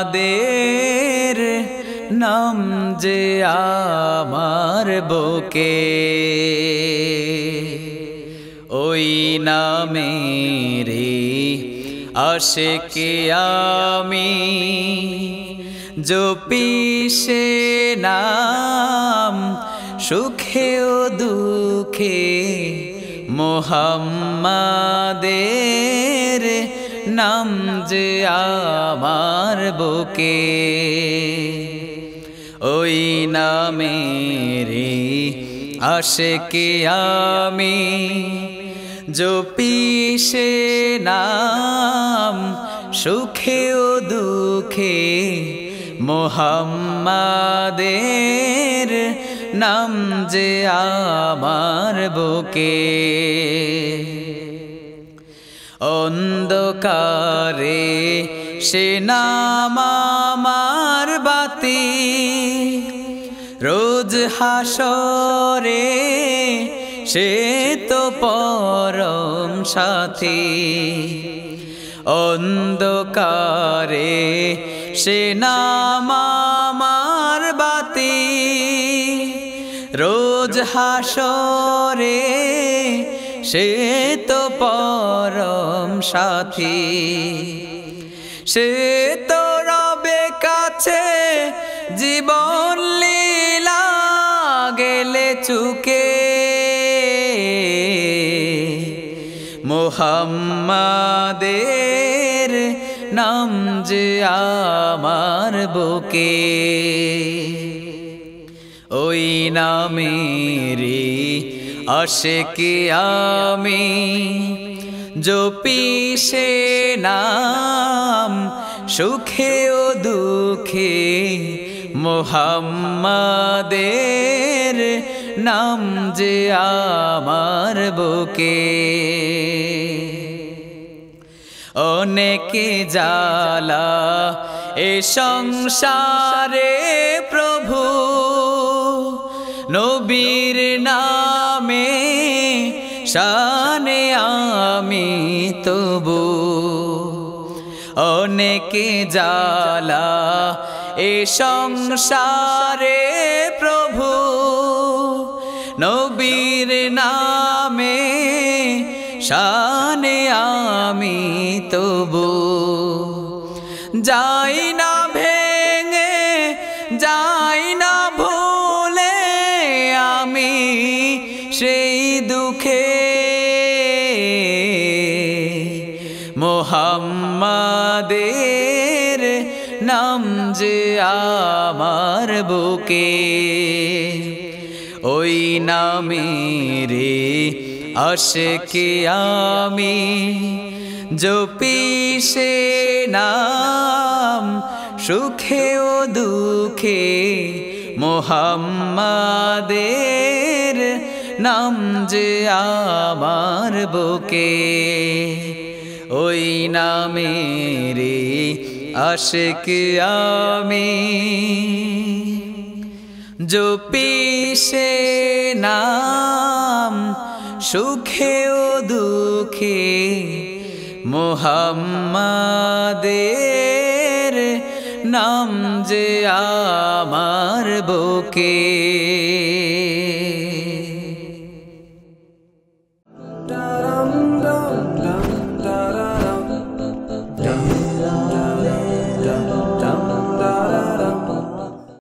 মোহাম্মদের নাম যে আমার বুকে ওই নামেরই আশিকে আমি জপি সে নাম সুখে ও দুঃখে মোহাম্মদের নাম যে আমার বুকে ওই নামেরই আশিকে আমি জপি সে নাম সুখে ও দুঃখে মোহাম্মদের নাম যে আমার বুকে অন্ধকারে সে নাম আমার বাতি রোজ হাসরে সে তো পরম সাথী অন্ধকারে সে নাম আমার বাতি রোজ হাসরে সে তো পরম সাথী সে তো রবে কাছে জীবন লীলা গেলে চুকে মোহাম্মদের নাম যে আমার বুকে ওই নামেরই আশিকে আমি জপি সে নাম সুখে ও দুঃখে মোহাম্মদের নাম যে আমার বুকে অনেকে জ্বালা এ সংসারে প্রভু নবীর নামে শানে আমি তবু অনেকে জ্বালা এ সংসারে প্রভু নবীর নামে শানে আমি তবু যাই না ভেঙে যাই না ভুলে আমি সেই দুঃখে মোহাম্মদের নাম যে আমার বুকে ওই নামেরই আশিকে আমি জপি সে নাম সুখে ও দুঃখে মোহাম্মদের নাম যে আমার বুকে ওই নামেরই আশিকে আমি জপি সে নাম সুখে ও দুঃখে মোহাম্মদের নাম যে আমার বুকে।